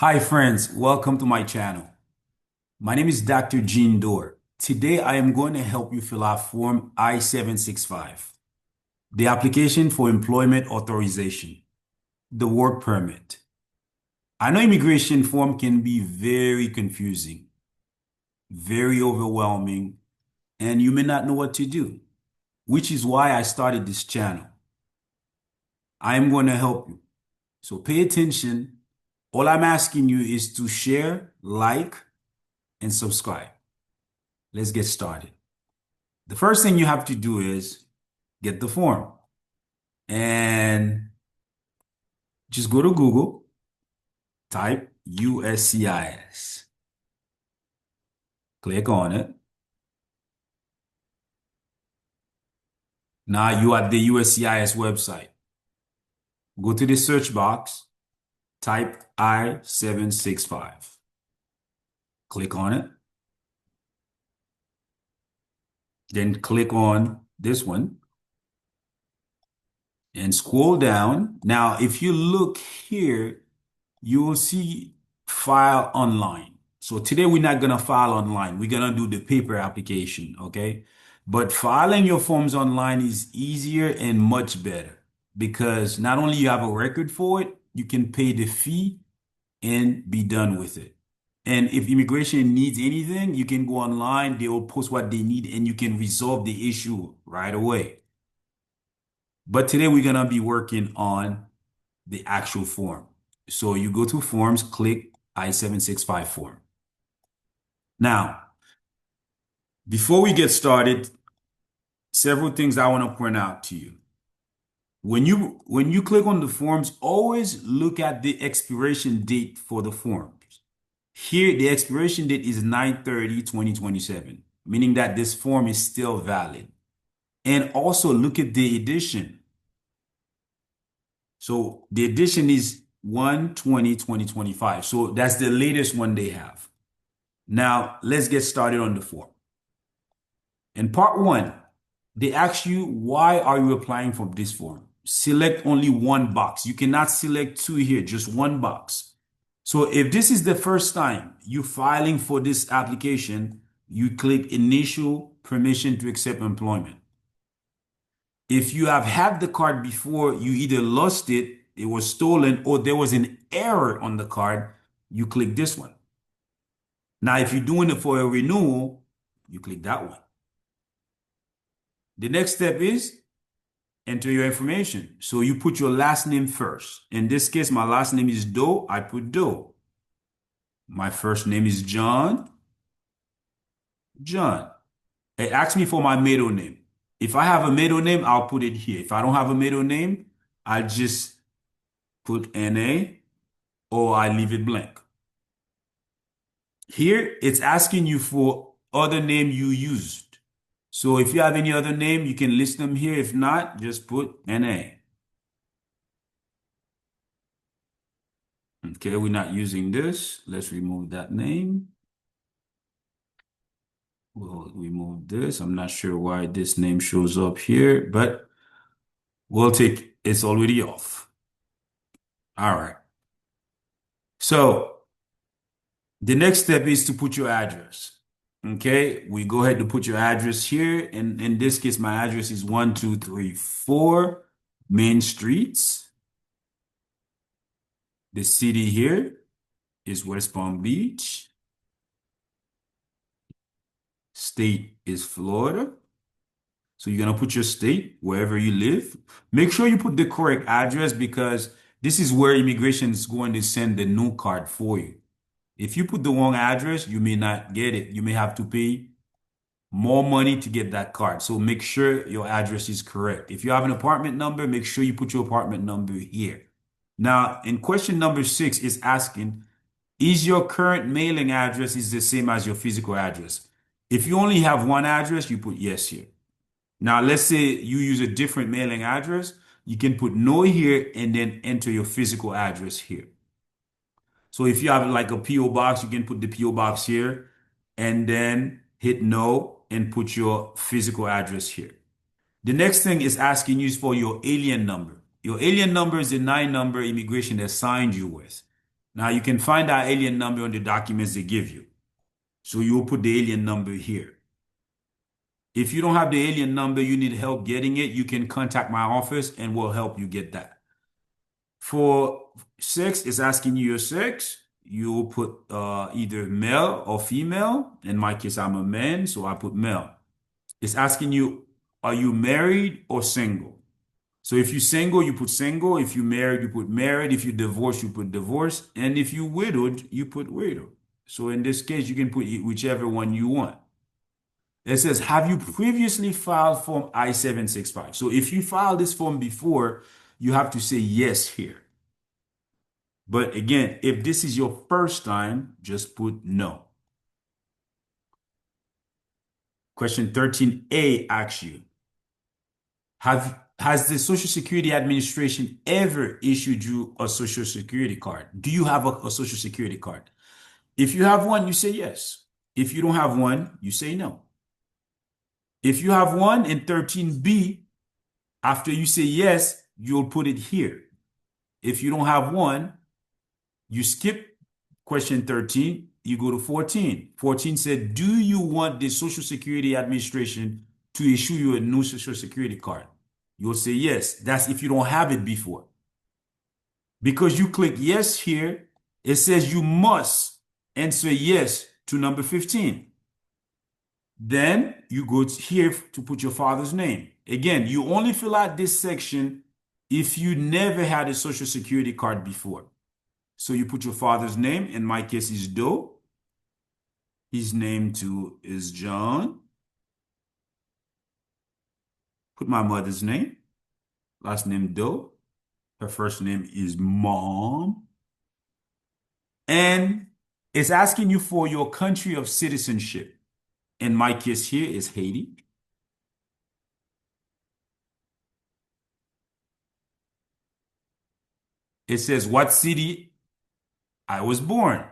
Hi friends, welcome to my channel. My name is Dr. Gene Dore. Today I am going to help you fill out Form I-765, the application for employment authorization, the work permit. I know immigration form can be very confusing, very overwhelming, and you may not know what to do, which is why I started this channel. I am going to help you. So pay attention. All I'm asking you is to share, like, and subscribe. Let's get started. The first thing you have to do is get the form and just go to Google, type USCIS, click on it. Now you at the USCIS website. Go to the search box, type I-765. Click on it. Then click on this one and scroll down. Now, if you look here, you will see file online. So today we're not going to file online. We're going to do the paper application, okay? But filing your forms online is easier and much better because not only you have a record for it, you can pay the fee and be done with it. And if immigration needs anything, you can go online, they will post what they need and you can resolve the issue right away. But today we're going to be working on the actual form. So you go to forms, click I-765 form. Now, before we get started, several things I want to point out to you. When you click on the forms, always look at the expiration date for the forms. Here, the expiration date is 9/30/2027, meaning that this form is still valid. And also look at the edition. So the edition is 1/20/2025. So that's the latest one they have. Now, let's get started on the form. In part one, they ask you, why are you applying for this form? Select only one box. You cannot select two here, just one box. So if this is the first time you filing for this application, you click initial permission to accept employment. If you have had the card before, you either lost it, it was stolen, or there was an error on the card, you click this one. Now, if you're doing it for a renewal, you click that one. The next step is enter your information. So you put your last name first. In this case, my last name is Doe. I put Doe. My first name is John. John. It asks me for my middle name. If I have a middle name, I'll put it here. If I don't have a middle name, I just put NA or I leave it blank. Here, it's asking you for other name you used. So if you have any other name, you can list them here. If not, just put NA. Okay, we're not using this. Let's remove that name. We'll remove this. I'm not sure why this name shows up here, but we'll take it's already off. All right. So the next step is to put your address. Okay, we go ahead to put your address here. And in this case, my address is 1234 Main Streets. The city here is West Palm Beach. State is Florida. So you're going to put your state wherever you live. Make sure you put the correct address because this is where immigration is going to send the new card for you. If you put the wrong address, you may not get it. You may have to pay more money to get that card. So make sure your address is correct. If you have an apartment number, make sure you put your apartment number here. Now, in question number 6 is asking, is your current mailing address is the same as your physical address? If you only have one address, you put yes here. Now, let's say you use a different mailing address. You can put no here and then enter your physical address here. So if you have like a PO box, you can put the PO box here and then hit no and put your physical address here. The next thing is asking you for your alien number. Your alien number is the 9 number immigration assigned you with. Now you can find that alien number on the documents they give you. So you'll put the alien number here. If you don't have the alien number, you need help getting it, you can contact my office and we'll help you get that. For sex, it's asking you your sex. You'll put either male or female. In my case, I'm a man, so I put male. It's asking you, are you married or single? So if you're single, you put single. If you're married, you put married. If you're divorced, you put divorced. And if you're widowed, you put widowed. So in this case, you can put whichever one you want. It says, have you previously filed Form I-765? So if you filed this form before, you have to say yes here. But again, if this is your first time, just put no. Question 13A asks you, has the Social Security Administration ever issued you a Social Security card? Do you have a Social Security card? If you have one, you say yes. If you don't have one, you say no. If you have one in 13B, after you say yes, you'll put it here. If you don't have one, you skip question 13, you go to 14. 14 said, do you want the Social Security Administration to issue you a new Social Security card? You'll say yes. That's if you don't have it before. Because you click yes here, it says you must answer yes to number 15. Then you go here to put your father's name. Again, you only fill out this section if you never had a Social Security card before. So you put your father's name. In my case, is Doe. His name too is John. Put my mother's name. Last name Doe. Her first name is Mom. And it's asking you for your country of citizenship. In my case here is Haiti. It says what city I was born.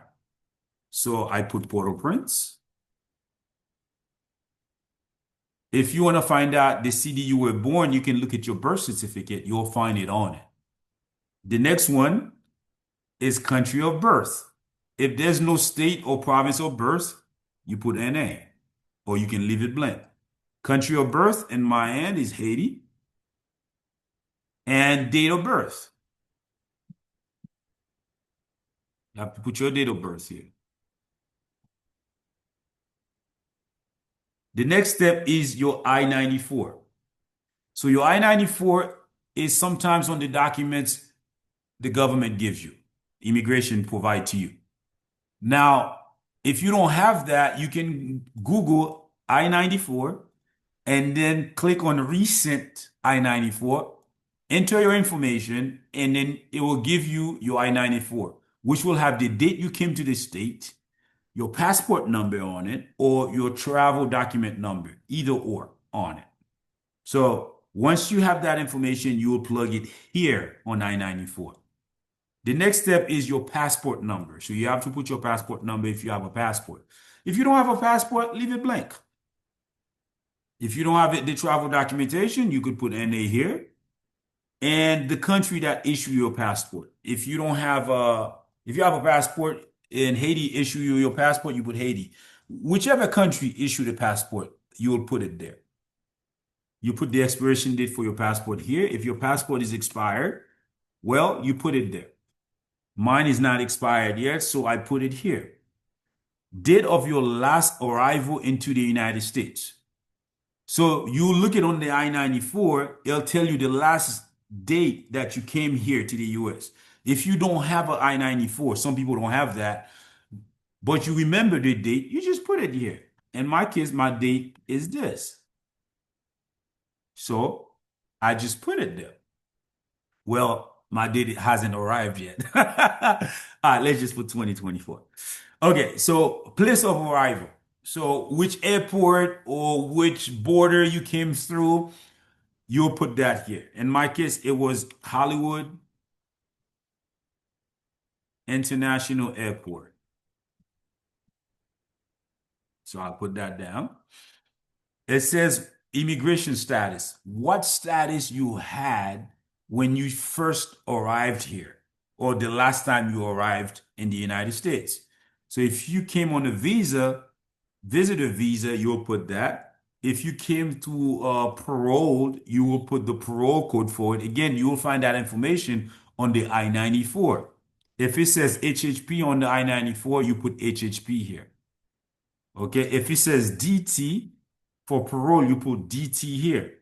So I put Port-au-Prince. If you want to find out the city you were born, you can look at your birth certificate. You'll find it on it. The next one is country of birth. If there's no state or province of birth, you put NA, or you can leave it blank. Country of birth in my end is Haiti. And date of birth. You have to put your date of birth here. The next step is your I-94. So your I-94 is sometimes on the documents the government gives you, immigration provide to you. Now, if you don't have that, you can Google I-94 and then click on recent I-94, enter your information, and then it will give you your I-94, which will have the date you came to the state, your passport number on it, or your travel document number, either or on it. So once you have that information, you will plug it here on I-94. The next step is your passport number. So you have to put your passport number if you have a passport. If you don't have a passport, leave it blank. If you don't have it, the travel documentation, you could put NA here. And the country that issue your passport. If you have a passport and Haiti issue you your passport, you put Haiti. Whichever country issue the passport, you will put it there. You put the expiration date for your passport here. If your passport is expired, well, you put it there. Mine is not expired yet, so I put it here. Date of your last arrival into the United States. So you look it on the I-94, it'll tell you the last date that you came here to the US. If you don't have an I-94, some people don't have that, but you remember the date, you just put it here. In my case, my date is this. So I just put it there. Well, my date hasn't arrived yet. All right, let's just put 2024. Okay, so place of arrival. So which airport or which border you came through, you'll put that here. In my case, it was Hollywood International Airport. So I'll put that down. It says immigration status. What status you had when you first arrived here? or the last time you arrived in the United States. So if you came on a visa, visitor visa, you'll put that. If you came to paroled, you will put the parole code for it. Again, you will find that information on the I-94. If it says HHP on the I-94, you put HHP here. Okay. If it says DT for parole, you put DT here.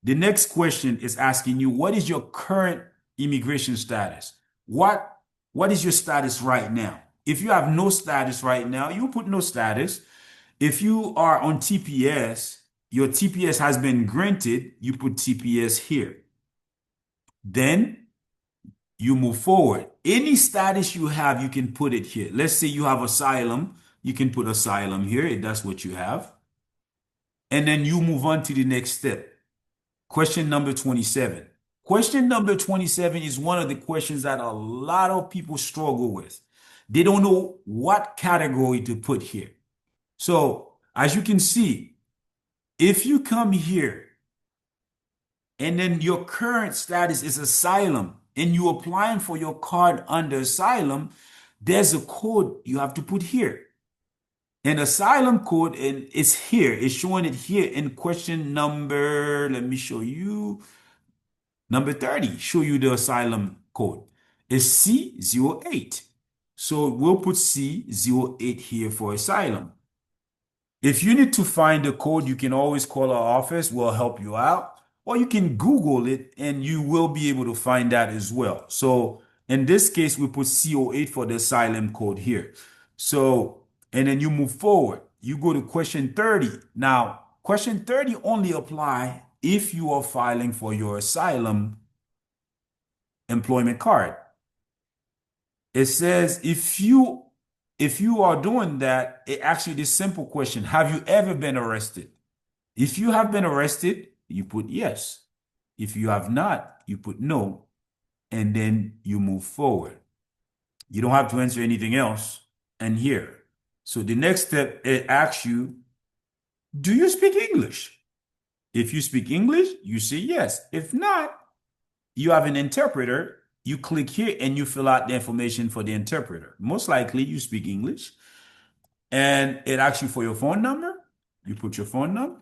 The next question is asking you, what is your current immigration status? What what is your status right now? If you have no status right now, you put no status. If you are on TPS, your TPS has been granted, you put TPS here. Then you move forward. Any status you have, you can put it here. Let's say you have asylum, you can put asylum here if that's what you have. And then you move on to the next step. Question number 27. Question number 27 is one of the questions that a lot of people struggle with. They don't know what category to put here. So, as you can see, if you come here and then your current status is asylum and you're applying for your card under asylum, there's a code you have to put here. An asylum code, and it's here. It's showing it here in question number, let me show you, number 30, show you the asylum code. It's C08. So we'll put C08 here for asylum. If you need to find the code, you can always call our office. We'll help you out. Or you can Google it and you will be able to find that as well. So in this case, we put C08 for the asylum code here. So, and then you move forward. You go to question 30. Now, question 30 only apply if you are filing for your asylum employment card. It says if you are doing that, it actually this simple question, have you ever been arrested? If you have been arrested, you put yes. If you have not, you put no, and then you move forward. You don't have to answer anything else and here. So the next step, it asks you, do you speak English? If you speak English, you say yes. If not, you have an interpreter. You click here and you fill out the information for the interpreter. Most likely you speak English. And it asks you for your phone number. You put your phone number.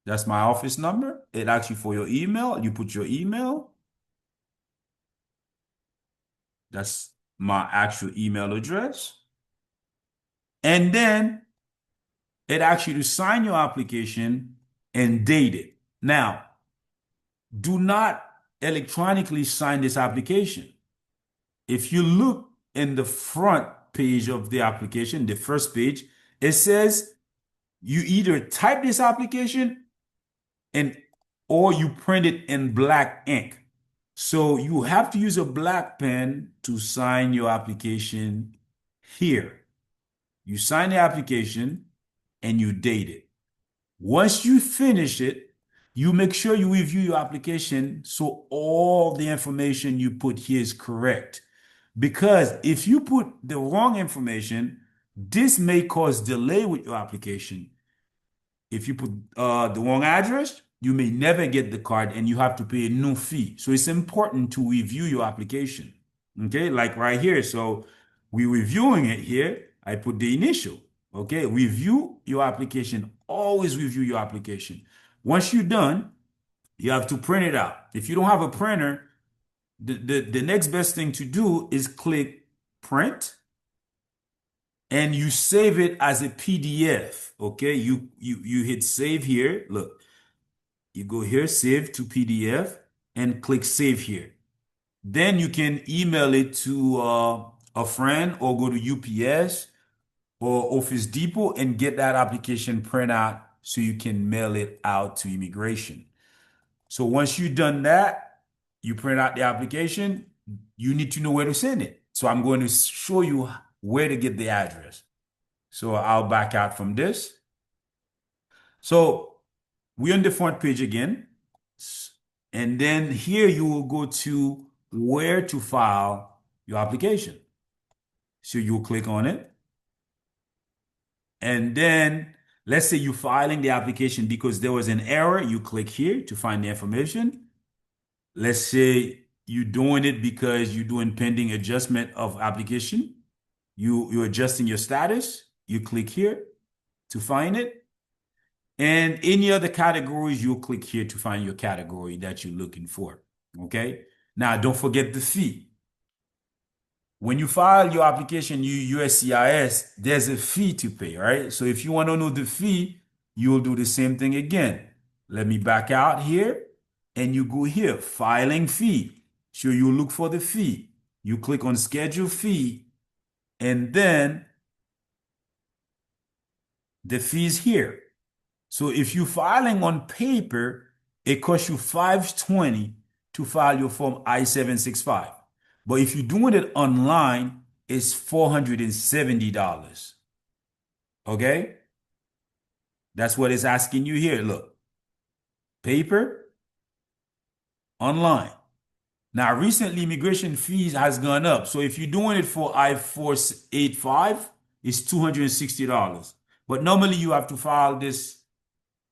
That's my office number. It asks you for your email. You put your email. That's my actual email address. And then it asks you to sign your application and date it. Now, do not electronically sign this application. If you look in the front page of the application, the first page, it says you either type this application and or you print it in black ink. So you have to use a black pen to sign your application here. You sign the application and you date it. Once you finish it, you make sure you review your application so all the information you put here is correct. Because if you put the wrong information, this may cause delay with your application. If you put the wrong address, you may never get the card and you have to pay a new fee. So it's important to review your application. Okay, like right here. So we're reviewing it here. I put the initial. Okay, review your application. Always review your application. Once you're done, you have to print it out. If you don't have a printer, the next best thing to do is click print and you save it as a PDF. Okay, you hit save here. Look, you go here, save to PDF, and click save here. Then you can email it to a friend or go to UPS or Office Depot and get that application print out so you can mail it out to immigration. So once you've done that, you print out the application, you need to know where to send it. So I'm going to show you where to get the address. So I'll back out from this. So we're on the front page again. And then here you will go to where to file your application. So you'll click on it. And then let's say you're filing the application because there was an error. You click here to find the information. Let's say you're doing it because you're doing pending adjustment of application. You're adjusting your status. You click here to find it. And any other categories, you'll click here to find your category that you're looking for. Okay. Now, don't forget the fee. When you file your application, USCIS, there's a fee to pay, right? So if you want to know the fee, you'll do the same thing again. Let me back out here and you go here, filing fee. So you look for the fee. You click on schedule fee and then the fees here. So if you're filing on paper, it costs you $520 to file your form I-765. But if you're doing it online, it's $470. Okay? That's what it's asking you here. Look, paper, online. Now, recently, immigration fees has gone up. So if you're doing it for I-485, it's $260. But normally you have to file this,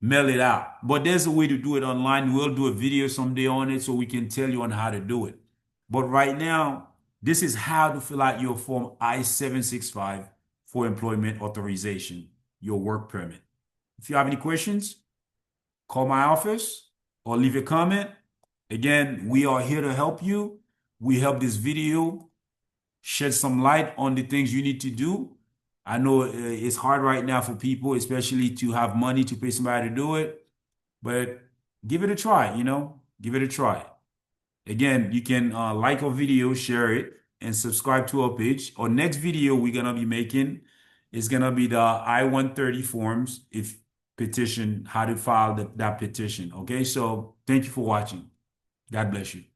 mail it out. But there's a way to do it online. We'll do a video someday on it so we can tell you on how to do it. But right now, this is how to fill out your form I-765 for employment authorization, your work permit. If you have any questions, call my office or leave a comment. Again, we are here to help you. We help this video shed some light on the things you need to do. I know it's hard right now for people, especially to have money to pay somebody to do it, but give it a try, give it a try. Again, you can like our video, share it, and subscribe to our page. Our next video we're going to be making is going to be the I-130 forms, if petition, how to file that petition. Okay, so thank you for watching. God bless you.